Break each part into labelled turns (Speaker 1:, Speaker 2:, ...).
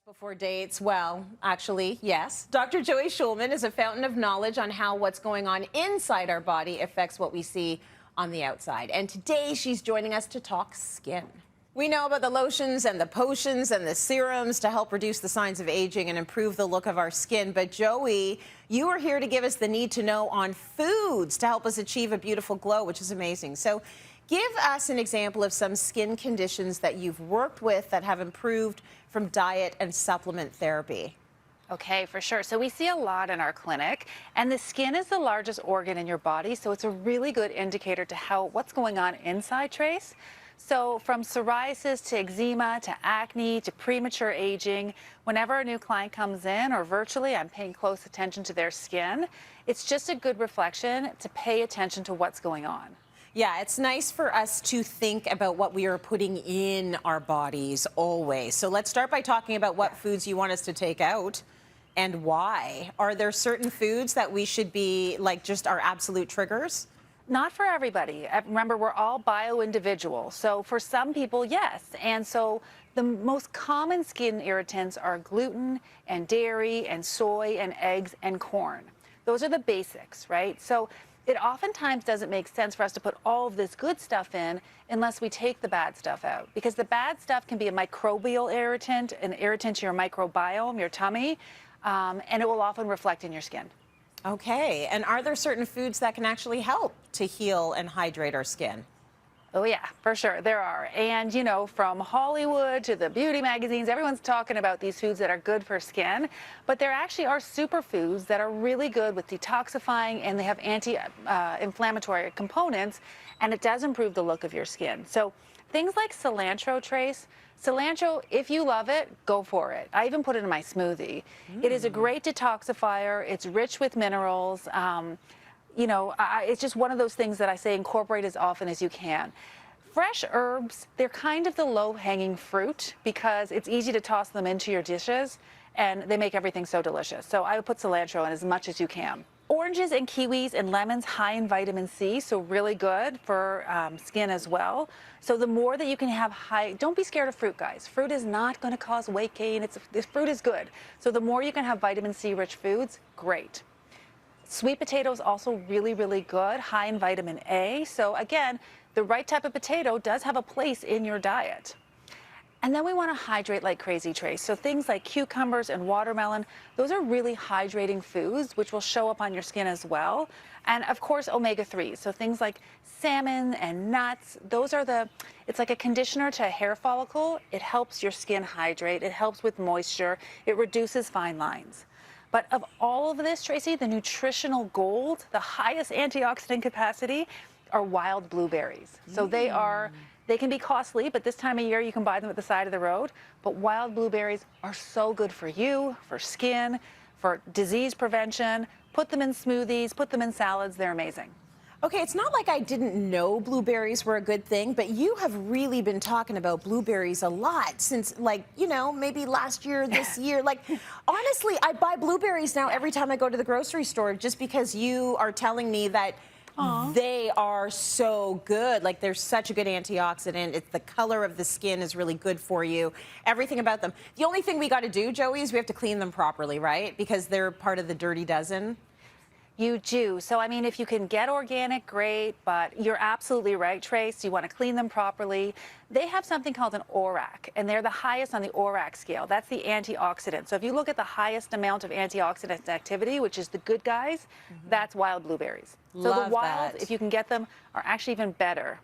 Speaker 1: Before dates, well, actually, yes. Dr. Joey Schulman is a fountain of knowledge on how what's going on inside our body affects what we see on the outside. And today she's joining us to talk skin. We know about the lotions and the potions and the serums to help reduce the signs of aging and improve the look of our skin. But Joey, you are here to give us the need to know on foods to help us achieve a beautiful glow, which is amazing. So give us an example of some skin conditions that you've worked with that have improved from diet and supplement therapy.
Speaker 2: Okay, for sure. So we see a lot in our clinic, and the skin is the largest organ in your body, so it's a really good indicator to how what's going on inside, Trace. So from psoriasis to eczema to acne to premature aging, whenever a new client comes in or virtually, I'm paying close attention to their skin. It's just a good reflection to pay attention to what's going on.
Speaker 1: Yeah, it's nice for us to think about what we are putting in our bodies always. So let's start by talking about what foods you want us to take out and why. Are there certain foods that we should be like just our absolute triggers?
Speaker 2: Not for everybody. Remember, we're all bio-individual. So for some people, yes. And so the most common skin irritants are gluten and dairy and soy and eggs and corn. Those are the basics, right? So it oftentimes doesn't make sense for us to put all of this good stuff in unless we take the bad stuff out, because the bad stuff can be a microbial irritant, an irritant to your microbiome, your tummy, and it will often reflect in your skin.
Speaker 1: Okay, and are there certain foods that can actually help to heal and hydrate our skin?
Speaker 2: Oh yeah, for sure, there are. And you know, from Hollywood to the beauty magazines, everyone's talking about these foods that are good for skin, but there actually are superfoods that are really good with detoxifying, and they have anti-inflammatory components, and it does improve the look of your skin. So things like cilantro, Trace. Cilantro, if you love it, go for it. I even put it in my smoothie. It is a great detoxifier. It's rich with minerals. You know, it's just one of those things that I say incorporate as often as you can. Fresh herbs, they're kind of the low-hanging fruit because it's easy to toss them into your dishes and they make everything so delicious. So I would put cilantro in as much as you can. Oranges and kiwis and lemons, high in vitamin C, so really good for skin as well. So the more that you can have don't be scared of fruit, guys. Fruit is not going to cause weight gain. This fruit is good. So the more you can have vitamin C rich foods, great. Sweet potatoes also really, really good, high in vitamin A. So again, the right type of potato does have a place in your diet. And then we want to hydrate like crazy, Trace. So things like cucumbers and watermelon, those are really hydrating foods, which will show up on your skin as well. And of course, omega-3s. So things like salmon and nuts, it's like a conditioner to a hair follicle. It helps your skin hydrate. It helps with moisture. It reduces fine lines. But of all of this, Tracy, the nutritional gold, the highest antioxidant capacity, are wild blueberries. So they can be costly, but this time of year you can buy them at the side of the road. But wild blueberries are so good for you, for skin, for disease prevention. Put them in smoothies, put them in salads, they're amazing.
Speaker 1: Okay, it's not like I didn't know blueberries were a good thing, but you have really been talking about blueberries a lot since, like, you know, maybe last year, this year. Like, honestly, I buy blueberries now every time I go to the grocery store just because you are telling me that they are so good. Like, they're such a good antioxidant. The color of the skin is really good for you. Everything about them. The only thing we got to do, Joey, is we have to clean them properly, right? Because they're part of the dirty dozen.
Speaker 2: You do. So, I mean, if you can get organic, great, but you're absolutely right, Trace. You want to clean them properly. They have something called an ORAC, and they're the highest on the ORAC scale. That's the antioxidant. So if you look at the highest amount of antioxidant activity, which is the good guys, that's wild blueberries. So
Speaker 1: Love
Speaker 2: the wild,
Speaker 1: that.
Speaker 2: if you can get them, are actually even better.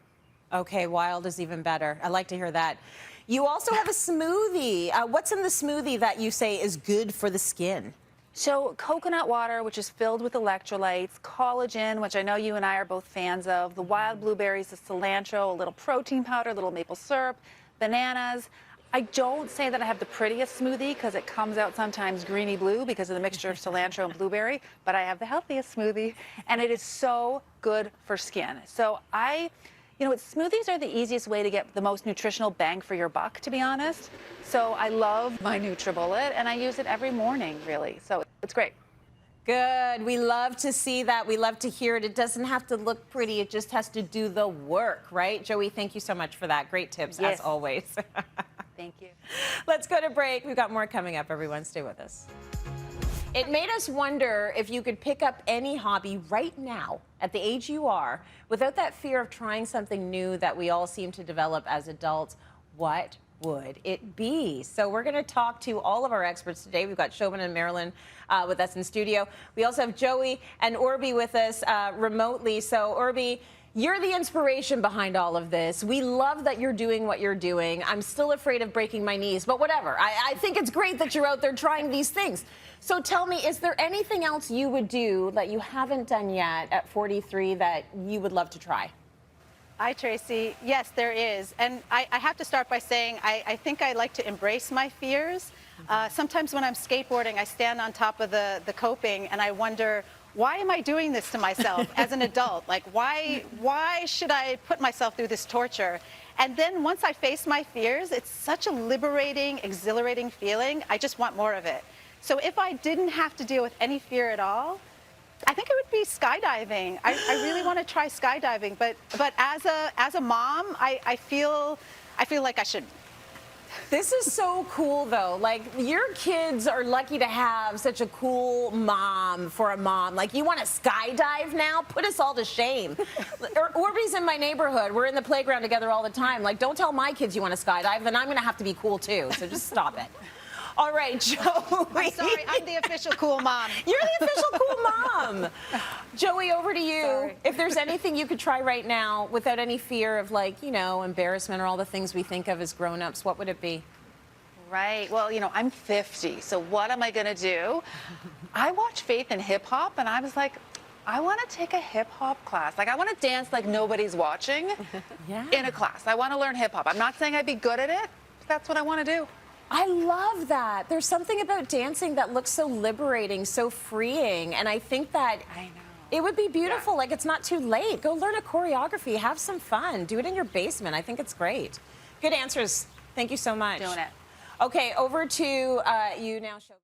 Speaker 1: Okay, wild is even better. I like to hear that. You also have a smoothie. What's in the smoothie that you say is good for the skin?
Speaker 2: So coconut water, which is filled with electrolytes, collagen, which I know you and I are both fans of, the wild blueberries, the cilantro, a little protein powder, a little maple syrup, bananas. I don't say that I have the prettiest smoothie because it comes out sometimes greeny blue because of the mixture of cilantro and blueberry, but I have the healthiest smoothie, and it is so good for skin. So you know, smoothies are the easiest way to get the most nutritional bang for your buck, to be honest. So I love my NutriBullet, and I use it every morning, really. So it's great.
Speaker 1: Good. We love to see that. We love to hear it. It doesn't have to look pretty. It just has to do the work, right? Joey, thank you so much for that. Great tips, as always.
Speaker 2: Thank you.
Speaker 1: Let's go to break. We've got more coming up, everyone. Stay with us. It made us wonder if you could pick up any hobby right now at the age you are without that fear of trying something new that we all seem to develop as adults. What would it be? So we're going to talk to all of our experts today. We've got Shobhan and Marilyn with us in studio. We also have Joey and Orby with us remotely. So Orby, you're the inspiration behind all of this. We love that you're doing what you're doing. I'm still afraid of breaking my knees, but whatever. I think it's great that you're out there trying these things. So tell me, is there anything else you would do that you haven't done yet at 43 that you would love to try?
Speaker 3: Hi, Tracy. Yes, there is. And I have to start by saying I think I like to embrace my fears. Sometimes when I'm skateboarding, I stand on top of the coping and I wonder, why am I doing this to myself as an adult? Like, why should I put myself through this torture? And then once I face my fears, it's such a liberating, exhilarating feeling. I just want more of it. So if I didn't have to deal with any fear at all, I think it would be skydiving. I really want to try skydiving, but as a mom, I feel like I should.
Speaker 1: This is so cool, though. Like, your kids are lucky to have such a cool mom for a mom. Like, you want to skydive now? Put us all to shame. Orby's in my neighborhood. We're in the playground together all the time. Like, don't tell my kids you want to skydive, then I'm going to have to be cool, too. So just stop it. All right, Joey.
Speaker 3: I'm sorry, I'm the official cool mom.
Speaker 1: You're the official cool mom. Joey, over to you.
Speaker 3: Sorry.
Speaker 1: If there's anything you could try right now without any fear of, like, you know, embarrassment or all the things we think of as grown-ups, what would it be?
Speaker 2: Right. Well, you know, I'm 50, so what am I going to do? I watch Faith and hip hop, and I was like, I want to take a hip hop class. Like, I want to dance like nobody's watching in a class. I want to learn hip hop. I'm not saying I'd be good at it, but that's what I want to do.
Speaker 1: I love that. There's something about dancing that looks so liberating, so freeing, and I think that it would be beautiful. Like, it's not too late. Go learn a choreography. Have some fun. Do it in your basement. I think it's great. Good answers. Thank you so much.
Speaker 2: Doing it.
Speaker 1: Okay, over to you now, Shobhan.